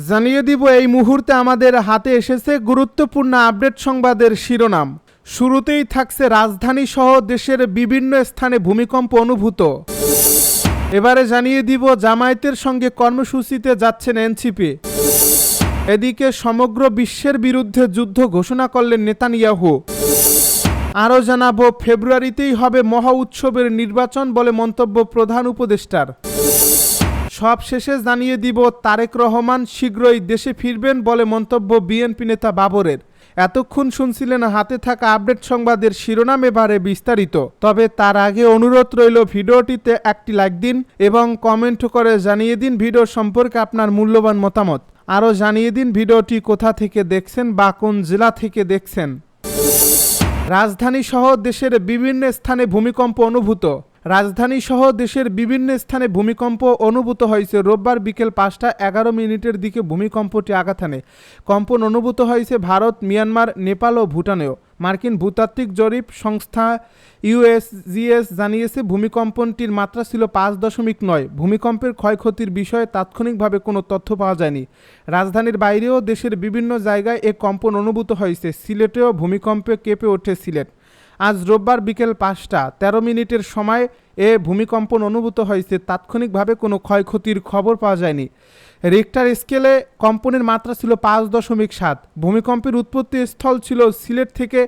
জানিয়ে দিব এই মুহূর্তে আমাদের হাতে এসেছে গুরুত্বপূর্ণ আপডেট সংবাদের শিরোনাম। শুরুতেই থাকছে রাজধানী সহ দেশের বিভিন্ন স্থানে ভূমিকম্প অনুভূত। এবারে জানিয়ে দিব জামায়াতের সঙ্গে কর্মসূচিতে যাচ্ছেন এনসিপি। এদিকে সমগ্র বিশ্বের বিরুদ্ধে যুদ্ধ ঘোষণা করলেন নেতানিয়াহু। আরও জানাবো ফেব্রুয়ারিতেই হবে মহা উৎসবের নির্বাচন বলে মন্তব্য প্রধান উপদেষ্টার। সব শেষে জানিয়ে দিব তারেক রহমান শীঘ্রই দেশে ফিরবেন বলে মন্তব্য বিএনপি নেতা বাবরের। এতক্ষণ শুনছিলেন হাতে থাকা আপডেট সংবাদের শিরোনাম, এবারে বিস্তারিত। তবে তার আগে অনুরোধ রইল ভিডিওটিতে একটি লাইক দিন এবং কমেন্ট করে জানিয়ে দিন ভিডিও সম্পর্কে আপনার মূল্যবান মতামত। আরও জানিয়ে দিন ভিডিওটি কোথা থেকে দেখছেন বা কোন জেলা থেকে দেখছেন। রাজধানী সহ দেশের বিভিন্ন স্থানে ভূমিকম্প অনুভূত। রাজধানী সহ দেশের বিভিন্ন স্থানে ভূমিকম্প অনুভূত হয়েছে। রোববার বিকেল 5:11 দিকে ভূমিকম্পটি আঘাত হানে। কম্পন অনুভূত হয়েছে ভারত, মিয়ানমার, নেপাল ও ভুটানেও। মার্কিন ভূতাত্ত্বিক জরিপ সংস্থা ইউএসজিএস জানিয়েছে ভূমিকম্পনটির মাত্রা ছিল 5.9। ভূমিকম্পের ক্ষয়ক্ষতির বিষয়ে তাৎক্ষণিকভাবে কোনো তথ্য পাওয়া যায়নি। রাজধানীর বাইরেও দেশের বিভিন্ন জায়গায় এ কম্পন অনুভূত হয়েছে। সিলেটেও ভূমিকম্পে কেঁপে ওঠে সিলেট। আজ রোববার বিকেল 5:13 সময় এ ভূমিকম্পন অনুভূত হয়েছে। তাৎক্ষণিকভাবে কোনো ক্ষয়ক্ষতির খবর পাওয়া যায়নি। রিক্টার স্কেলে কম্পনের মাত্রা ছিল 5.7। ভূমিকম্পের উৎপত্তি স্থল ছিল সিলেট থেকে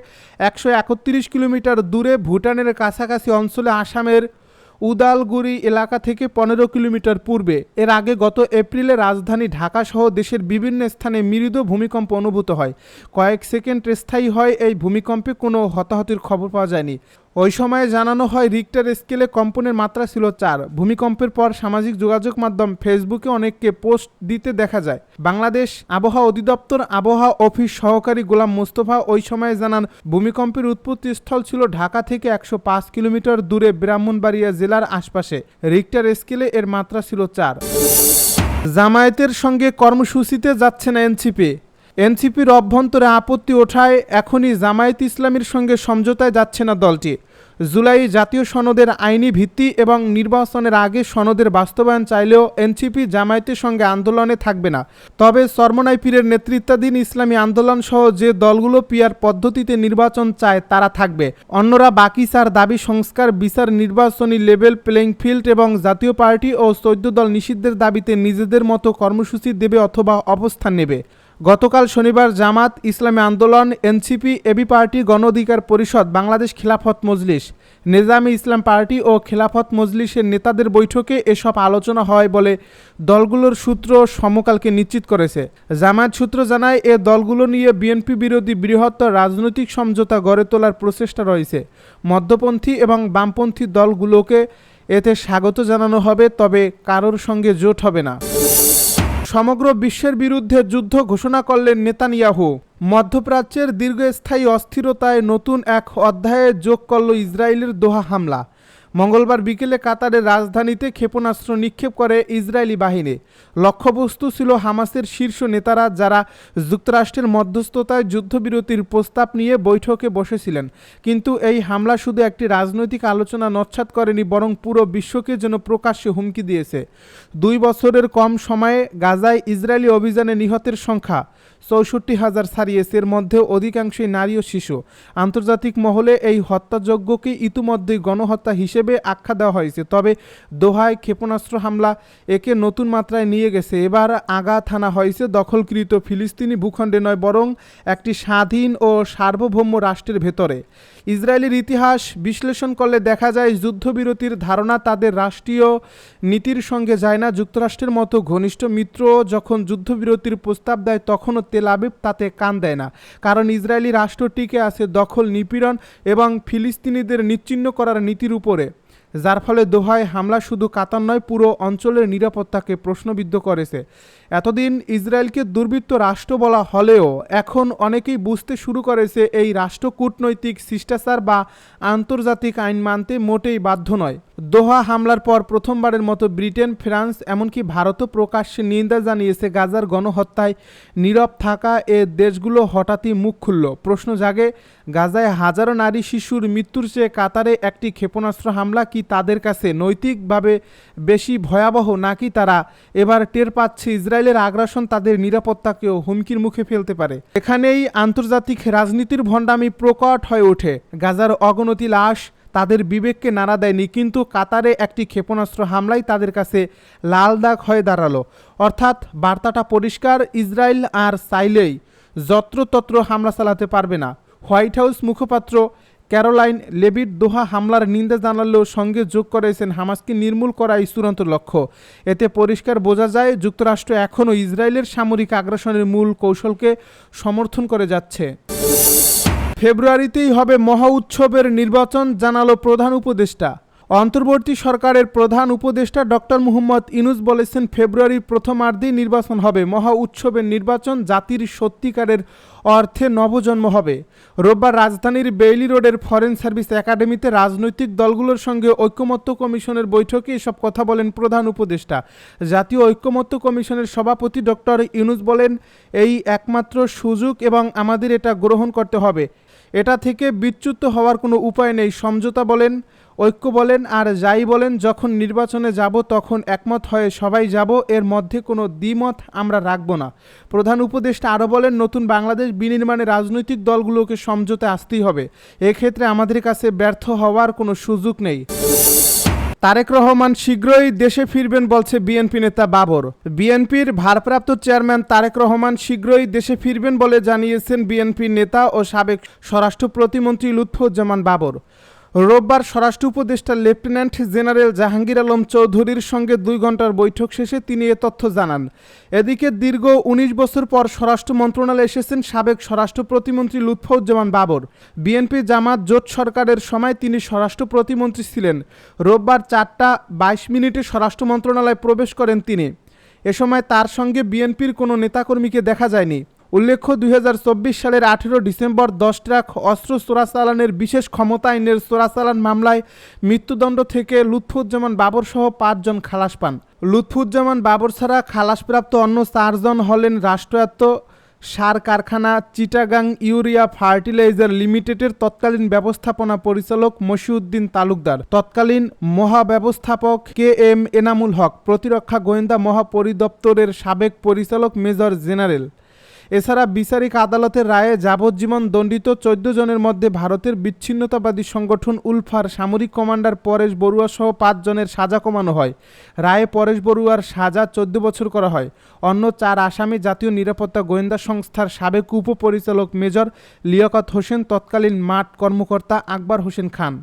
131 কিলোমিটার দূরে ভুটানের কাছাকাছি অঞ্চলে আসামের উদালগুড়ি এলাকা থেকে 15 কিলোমিটার পূর্বে। এর আগে গত এপ্রিলে রাজধানী ঢাকা সহ দেশের বিভিন্ন স্থানে মৃদু ভূমিকম্প অনুভূত হয়। কয়েক সেকেন্ড স্থায়ী হয় এই ভূমিকম্পে কোনো হতাহতের খবর পাওয়া যায়নি। ওই সময়ে জানানো হয় রিক্টার স্কেলে কম্পনের মাত্রা ছিল 4। ভূমিকম্পের পর সামাজিক যোগাযোগ মাধ্যম ফেসবুকে অনেককে পোস্ট দিতে দেখা যায়। বাংলাদেশ আবহাওয়া অধিদপ্তর আবহাওয়া অফিস সহকারী গোলাম মোস্তফা ওই সময়ে জানান ভূমিকম্পের উৎপত্তি স্থল ছিল ঢাকা থেকে 105 কিলোমিটার দূরে ব্রাহ্মণবাড়িয়া জেলার আশপাশে। রিক্টার স্কেলে এর মাত্রা ছিল 4। জামায়াতের সঙ্গে কর্মসূচিতে যাচ্ছেন এনসিপি। এনসিপির অভ্যন্তরে আপত্তি ওঠায় এখনই জামায়াত ইসলামীর সঙ্গে সমঝোতায় যাচ্ছে না দলটি। জুলাই জাতীয় সনদের আইনি ভিত্তি এবং নির্বাচনের আগে সনদের বাস্তবায়ন চাইলেও এনসিপি জামায়াতের সঙ্গে আন্দোলনে থাকবে না। তবে চরমোনাই পীরের নেতৃত্বাধীন ইসলামী আন্দোলন সহ যে দলগুলো পিআর পদ্ধতিতে নির্বাচন চায় তারা থাকবে। অন্যরা বাকি 4 দাবি সংস্কার, বিচার, নির্বাচনী লেভেল প্লেইং ফিল্ড এবং জাতীয় পার্টি ও 14 দল নিষিদ্ধের দাবিতে নিজেদের মতো কর্মসূচি দেবে অথবা অবস্থান নেবে। গতকাল শনিবার জামাত ইসলামী আন্দোলন, এনসিপি, এবি পার্টি, গণ অধিকার পরিষদ, বাংলাদেশ খিলাফত মজলিস, নেজামে ইসলাম পার্টি ও খেলাফত মজলিসের নেতাদের বৈঠকে এসব আলোচনা হয় বলে দলগুলোর সূত্র সমকালকে নিশ্চিত করেছে। জামায়াত সূত্র জানায় এ দলগুলো নিয়ে বিএনপি বিরোধী বৃহত্তর রাজনৈতিক সমঝোতা গড়ে তোলার প্রচেষ্টা রয়েছে। মধ্যপন্থী এবং বামপন্থী দলগুলোকে এতে স্বাগত জানানো হবে, তবে কারোর সঙ্গে জোট হবে না। সমগ্র বিশ্বের বিরুদ্ধে যুদ্ধ ঘোষণা করলেন নেতানিয়াহু। মধ্যপ্রাচ্যের দীর্ঘস্থায়ী অস্থিরতায় নতুন এক অধ্যায়ে যোগ করল ইসরায়েলের দোহা হামলা। মঙ্গলবার বিকেলে কাতারের রাজধানীতে ক্ষেপণাস্ত্র নিক্ষেপ করে ইসরায়েলি বাহিনী। লক্ষ্যবস্তু ছিল হামাসের শীর্ষ নেতারা, যারা যুক্তরাষ্ট্রের মধ্যস্থতায় যুদ্ধবিরতির প্রস্তাব নিয়ে বৈঠকে বসেছিলেন। কিন্তু এই হামলা শুধু একটি রাজনৈতিক আলোচনা নস্যাৎ করেনি, বরং পুরো বিশ্বকে যেন প্রকাশ্যে হুমকি দিয়েছে। 2 বছরের কম সময়ে গাজায় ইসরায়েলি অভিযানে নিহতের সংখ্যা 64,000 ছাড়িয়েছে। এর মধ্যে অধিকাংশই নারী ও শিশু। আন্তর্জাতিক মহলে এই হত্যাযজ্ঞকে ইতিমধ্যেই গণহত্যা হিসেবে আখ্যা দেওয়া হয়েছে। তবে দোহায় ক্ষেপণাস্ত্র হামলা একে নতুন মাত্রায় নিয়ে গেছে। এবার আঘাত হানা হয়েছে দখলকৃত ফিলিস্তিনি ভূখণ্ডে নয়, বরং একটি স্বাধীন ও সার্বভৌম রাষ্ট্রের ভেতরে। ইসরায়েলের ইতিহাস বিশ্লেষণ করলে দেখা যায় যুদ্ধবিরতির ধারণা তাদের রাষ্ট্রীয় নীতির সঙ্গে যায় না। যুক্তরাষ্ট্রের মতো ঘনিষ্ঠ মিত্র যখন যুদ্ধবিরতির প্রস্তাব দেয় তখনও তেল আবিব তাতে কান দেয় না, কারণ ইসরায়েলি রাষ্ট্র টিকে আছে দখল, নিপীড়ন এবং ফিলিস্তিনিদের নিশ্চিহ্ন করার নীতির উপরে। যার ফলে দোহায় হামলা শুধু কাতার নয়, পুরো অঞ্চলের নিরাপত্তাকে প্রশ্নবিদ্ধ করেছে। এতদিন ইসরায়েলকে দুর্বৃত্ত রাষ্ট্র বলা হলেও এখন অনেকেই বুঝতে শুরু করেছে এই রাষ্ট্র কূটনৈতিক শিষ্টাচার বা আন্তর্জাতিক আইন মানতে মোটেই বাধ্য নয়। দোহা হামলার পর প্রথমবারের মতো ব্রিটেন, ফ্রান্স এমনকি ভারতও প্রকাশ্যে নিন্দা জানিয়েছে গাজার গণহত্যায় নীরব থাকা এ দেশগুলো হঠাৎই মুখ খুলল। প্রশ্ন জাগে, গাজায় হাজারো নারী শিশুর মৃত্যুর চেয়ে কাতারে একটি ক্ষেপণাস্ত্র হামলা কি তাদের কাছে নৈতিকভাবে বেশি ভয়াবহ, নাকি তারা এবার টের পাচ্ছে ইসরায়েলের আগ্রাসন তাদের নিরাপত্তাকেও হুমকির মুখে ফেলতে পারে? এখানেই আন্তর্জাতিক রাজনীতির ভণ্ডামি প্রকট হয়ে ওঠে। গাজার অগণতি লাশ তাদের বিবেককে নাড়া দেয়নি, কিন্তু কাতারে একটি ক্ষেপণাস্ত্র হামলাই তাদের কাছে লাল দাগ হয়ে দাঁড়ালো। অর্থাৎ বার্তাটা পরিষ্কার, ইসরায়েল আর চাইলেই যত্রতত্র হামলা চালাতে পারবে না। হোয়াইট হাউস মুখপাত্র ক্যারোলাইন লেভিট দোহা হামলার নিন্দা জানালেও সঙ্গে যোগ করেছেন হামাসকে নির্মূল করাই চূড়ান্ত লক্ষ্য। এতে পরিষ্কার বোঝা যায় যুক্তরাষ্ট্র এখনও ইসরায়েলের সামরিক আগ্রাসনের মূল কৌশলকে সমর্থন করে যাচ্ছে। ফেব্রুয়ারিতেই হবে মহা উৎসবের নির্বাচন, জানালো প্রধান উপদেষ্টা। অন্তর্বর্তী সরকারের প্রধান উপদেষ্টা ডক্টর মুহাম্মদ ইউনূস বলেছেন, ফেব্রুয়ারির প্রথমার্ধেই নির্বাচন হবে। মহা উৎসবের নির্বাচন জাতির সত্যিকারের অর্থে নবজন্ম হবে। রোববার রাজধানীর বেইলি রোডের ফরেন সার্ভিস একাডেমিতে রাজনৈতিক দলগুলোর সঙ্গে ঐকমত্য কমিশনের বৈঠকে এসব কথা বলেন প্রধান উপদেষ্টা। জাতীয় ঐকমত্য কমিশনের সভাপতি ডক্টর ইউনূস বলেন, এই একমাত্র সুযোগ এবং আমাদের এটা গ্রহণ করতে হবে। এটা থেকে বিচ্যুত হওয়ার কোনো উপায় নেই। সমঝোতা বলেন, ঐক্য বলেন আর যাই বলেন, যখন নির্বাচনে যাব তখন একমত হয়ে সবাই যাব, এর মধ্যে কোনো দ্বিমত আমরা রাখব না। প্রধান উপদেষ্টা আরও বলেন, নতুন বাংলাদেশ বিনির্মাণে রাজনৈতিক দলগুলোকে সমঝোতায় আসতেই হবে। এক্ষেত্রে আমাদের কাছে ব্যর্থ হওয়ার কোনো সুযোগ নেই। তারেক রহমান শীঘ্রই দেশে ফিরবেন বলছে বিএনপি নেতা বাবর। বিএনপির ভারপ্রাপ্ত চেয়ারম্যান তারেক রহমান শীঘ্রই দেশে ফিরবেন বলে জানিয়েছেন বিএনপি নেতা ও সাবেক স্বরাষ্ট্র প্রতিমন্ত্রী লুৎফুজ্জামান বাবর। রোববার স্বরাষ্ট্র উপদেষ্টা লেফটেন্যান্ট জেনারেল জাহাঙ্গীর আলম চৌধুরীর সঙ্গে 2 ঘন্টার বৈঠক শেষে তিনি এ তথ্য জানান। এদিকে দীর্ঘ 19 বছর পর স্বরাষ্ট্র মন্ত্রণালয়ে এসেছেন সাবেক স্বরাষ্ট্র প্রতিমন্ত্রী লুৎফুজ্জামান বাবর। বিএনপি জামাত জোট সরকারের সময় তিনি স্বরাষ্ট্র প্রতিমন্ত্রী ছিলেন। রোববার 4:22 স্বরাষ্ট্র মন্ত্রণালয়ে প্রবেশ করেন তিনি। এ সময় তার সঙ্গে বিএনপির কোনো নেতাকর্মীকে দেখা যায়নি। উল্লেখ্য, 2024 সালের 18 ডিসেম্বর 10 ট্রাক অস্ত্র চোরাচালানের বিশেষ ক্ষমতা আইনের চোরাচালান মামলায় মৃত্যুদণ্ড থেকে লুৎফুজ্জামান বাবর সহ 5 জন খালাস পান। লুৎফুজ্জামান বাবর ছাড়া খালাসপ্রাপ্ত অন্য 4 জন হলেন রাষ্ট্রায়ত্ত সার কারখানা চিটাগাং ইউরিয়া ফার্টিলাইজার লিমিটেডের তৎকালীন ব্যবস্থাপনা পরিচালক মশিউদ্দিন তালুকদার, তৎকালীন মহাব্যবস্থাপক KM এনামুল হক, প্রতিরক্ষা গোয়েন্দা মহাপরিদপ্তরের সাবেক পরিচালক মেজর জেনারেল। এছাড়া বিচারিক আদালতের রায়ে যাবজ্জীবন দণ্ডিত 14 জনের মধ্যে ভারতের বিচ্ছিন্নতাবাদী সংগঠন উলফার সামরিক কমান্ডার পরেশ বড়ুয়া সহ 5 জনের সাজা কমানো হয়। রায়ে পরেশ বড়ুয়ার সাজা 14 বছর করা হয়। অন্য 4 আসামি জাতীয় নিরাপত্তা গোয়েন্দা সংস্থার সাবেক উপপরিচালক মেজর লিয়াকত হোসেন, তৎকালীন মাঠ কর্মকর্তা আকবর হোসেন খান।